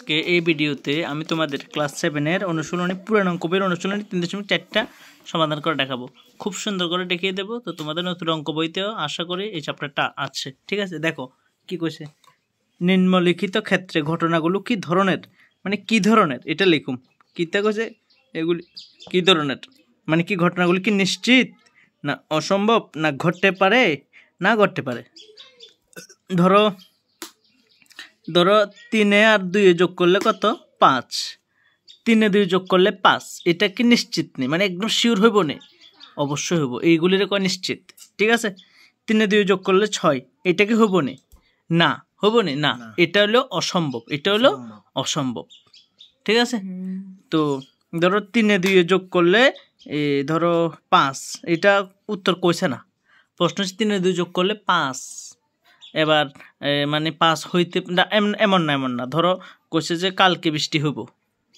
আজকে এই ভিডিওতে আমি তোমাদের ক্লাস 7 এর অনুশীলনী পূর্ণ অঙ্ক বইয়ের অনুশীলনী 3.4টা সমাধান করে দেখাবো। খুব সুন্দর করে দেখিয়ে দেব। তো তোমাদের নতুন অঙ্ক বইতেও আশা করি এই চ্যাপ্টারটা আছে। ঠিক আছে, দেখো কি কইছে। নিম্নলিখিত ক্ষেত্রে ঘটনাগুলো কি ধরনের, মানে কি ধরনের এটা লিখুম। কিটা কইছে এগুলি কি ধরনের, মানে কি ঘটনাগুলো কি নিশ্চিত না অসম্ভব না ঘটতে পারে না ঘটতে পারে। ধরো 3 আর 2 যোগ করলে কত 5, 3 2 যোগ করলে 5, এটা কি নিশ্চিত নেই, মানে একদম শিওর হইব না? অবশ্যই হইব, এইগুলির কয় নিশ্চিত। ঠিক আছে, 3 2 যোগ করলে 6, এটা কি হইব না? না হইব না, এটা হলো অসম্ভব, এটা হলো অসম্ভব। ঠিক আছে, তো ধরো 3 2 যোগ করলে ধরো 5, এটা উত্তর কইছে না। প্রশ্ন হচ্ছে 3 2 যোগ করলে 5, এবার মানে 5 হইতে এমন না, ধরো কইছে যে কালকে বৃষ্টি হইব।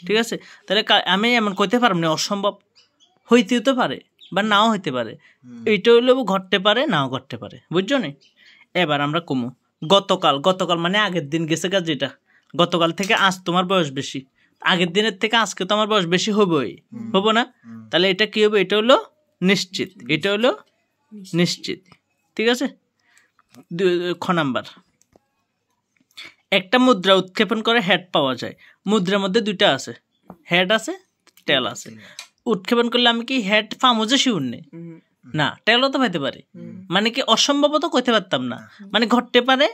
ঠিক আছে, তাহলে আমি এমন কইতে পারব না, অসম্ভব। হইতেও তো পারে বা নাও হইতে পারে, এইটা হইলেও ঘটতে পারে নাও ঘটতে পারে, বুঝছো নি? এবার আমরা কমু গতকাল মানে আগের দিন গেছে গা, যেটা গতকাল থেকে আজ তোমার বয়স বেশি, আগের দিনের থেকে আজকে তোমার বয়স বেশি হবই, হবো না? তাহলে এটা কি হবে? এটা হলো নিশ্চিত, এটা হলো নিশ্চিত। ঠিক আছে, খ নাম্বার, একটা মুদ্রা উৎক্ষেপণ করে হেড পাওয়া যায়। মুদ্রার মধ্যে দুইটা আছে, হেড আছে টেল আছে। উৎক্ষেপণ করলে আমি কি হেড পামো যে শিউর নেই না, টেলও তো পাইতে পারে, মানে কি অসম্ভব তো কইতে পারতাম না, মানে ঘটতে পারে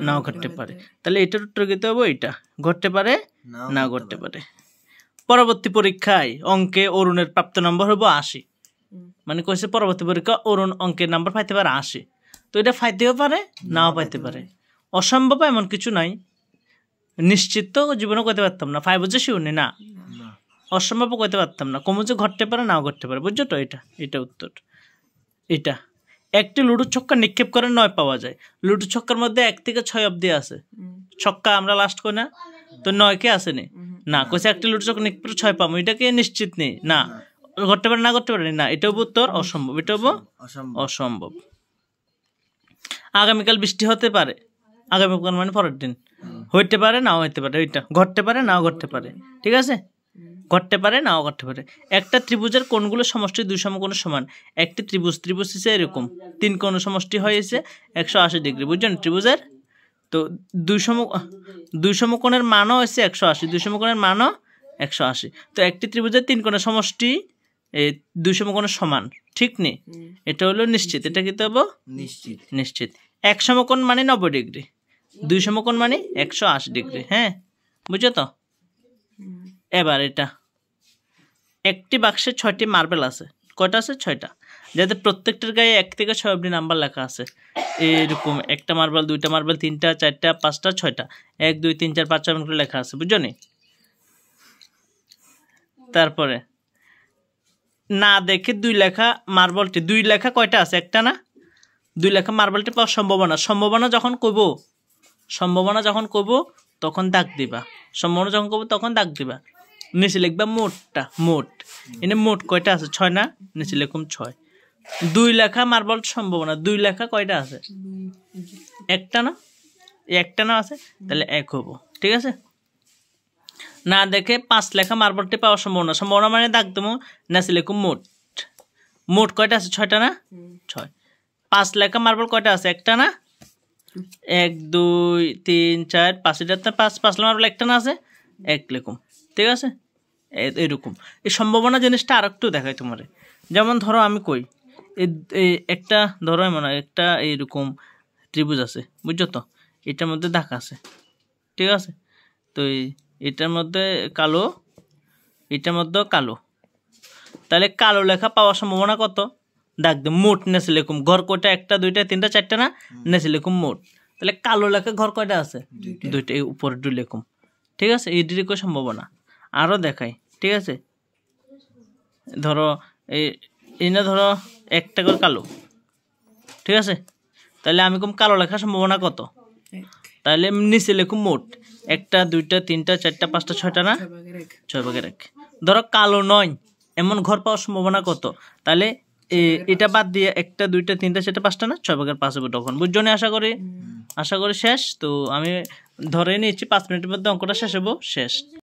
নাও ঘটতে পারে। তাহলে এটার উত্তর দিতে হবে ওইটা, ঘটতে পারে না ঘটতে পারে। পরবর্তী পরীক্ষায় অঙ্কে অরুণের প্রাপ্ত নম্বর হবো 80, মানে কইছে পরবর্তী পরীক্ষা অরুণ অঙ্কের নাম্বার পাইতে পারে 80। তো এটা পাইতেও পারে নাও পাইতে পারে, অসম্ভব এমন কিছু নাই। নিশ্চিত তো জীবনে কইতে পারতাম না, 5 যে শিউর নেই না, অসম্ভব কইতে পারতাম না, কমু যে ঘটতে পারে নাও ঘটতে পারে, বুঝছো তো? এটা উত্তর। এটা একটি লুডো ছক্কা নিক্ষেপ করে 9 পাওয়া যায়। লুডো ছক্কার মধ্যে 1 থেকে 6 অব্দি আছে, ছক্কা আমরা লাস্ট কই না, তো 9 কে আছে না, কইছে একটি লুডো ছক্কা নিক্ষেপ করে 6 পাবো, এটা কি নিশ্চিত নেই না, ঘটতে পারে না ঘটতে পারে না, এটা উত্তর অসম্ভব, এটা অসম্ভব। আগামীকাল বৃষ্টি হতে পারে, আগামীকাল মানে পরের দিন, হইতে পারে নাও হইতে পারে, ওইটা ঘটতে পারে নাও ঘটতে পারে। ঠিক আছে, ঘটতে পারে নাও ঘটতে পারে। একটা ত্রিভুজের কোণগুলো সমষ্টি 2 সমকোণের সমান। একটি ত্রিভুজ হিসেবে এরকম 3 কোণ সমষ্টি হয়েছে 180 ডিগ্রি, বুঝছেন? ত্রিভুজের তো 2 সমকোণের মানও হয়েছে 180, 2 সমকোণের মানও 180। তো একটি ত্রিভুজের 3 কোণের সমষ্টি 2 সমকোণের সমান, ঠিক নেই? এটা হলো নিশ্চিত, এটা কি হবে? নিশ্চিত। 1 সমকোণ মানে 90 ডিগ্রি, 2 সমকোণ মানে 180 ডিগ্রি। হ্যাঁ, বুঝছো তো? এবার এটা, একটি বাক্সে 6টি মার্বেল আছে। কয়টা আছে? 6টা, যাতে প্রত্যেকটার গায়ে 1 থেকে 6 অবধি নাম্বার লেখা আছে। এরকম একটা মার্বেল, 2টা মার্বেল, 3টা 4টা 5টা 6টা, 1 2 3 4 5 6 করে লেখা আছে, বুঝছো নি? তারপরে না দেখে 2 লেখা মার্বেলটি, 2 লেখা কয়টা আছে? একটা না, 2 লেখা মার্বেলটি পাওয়ার সম্ভাবনা যখন কইব তখন দাগ দিবা, সম্ভাবনা যখন কইব তখন দাগ দিবা। নিচে লিখবা মোট, এনে মোট কয়টা আছে? 6 না, নিচে লিখুম 6। 2 লেখা মার্বেল সম্ভাবনা, 2 লেখা কয়টা আছে? একটা না আছে, তাহলে 1 হবো। ঠিক আছে, না দেখে 5 লেখা মার্বেলটি পাওয়ার সম্ভাবনা মানে দাগ দেবো, নিচে লিখুম মোট কয়টা আছে? 6টা না, 6। 5 লেখা মার্বেল কয়টা আছে? একটা না, 1 2 3 4 5, এটা 5 মার্বেল একটা না আছে, 1 লিখুম। ঠিক আছে, এরকম। এই সম্ভাবনা জিনিসটা আর একটু দেখাই তোমার। যেমন ধরো আমি কই একটা, ধরো এমন একটা এইরকম ত্রিভুজ আছে, বুঝছো তো? এটার মধ্যে দাগ আছে, ঠিক আছে? তো এটার মধ্যে কালো, এটার মধ্যে কালো, তাহলে কালো লেখা পাওয়ার সম্ভাবনা কত? দাগ দে, মোট নেছে লিখুম। ঘর কয়টা? 1 2 3 4 না, নেছে লিখুম মোট। তাহলে কালো লেখা ঘর কয়টা আছে? 2টা, এই উপরে 2 লিখুম। ঠিক আছে, এই দিকে সম্ভাবনা আরো দেখাই। ঠিক আছে, ধরো এই না, ধরো একটা করে কালো, ঠিক আছে? তাহলে আমি কম কালো লেখার সম্ভাবনা কত? তাহলে নিচে লিখুম মোট 1 2 3 4 5 6টা না, 6 ভাগের 1। ধরো কালো নয় এমন ঘর পাওয়ার সম্ভাবনা কত? তাহলে এটা বাদ দিয়ে 1 2 3 4 5টা না, 6 ভাগের 5 হবে তখন, বুঝছো না? আশা করি শেষ। তো আমি ধরে নিয়েছি 5 মিনিটের মধ্যে অঙ্কটা শেষ হবো, শেষ।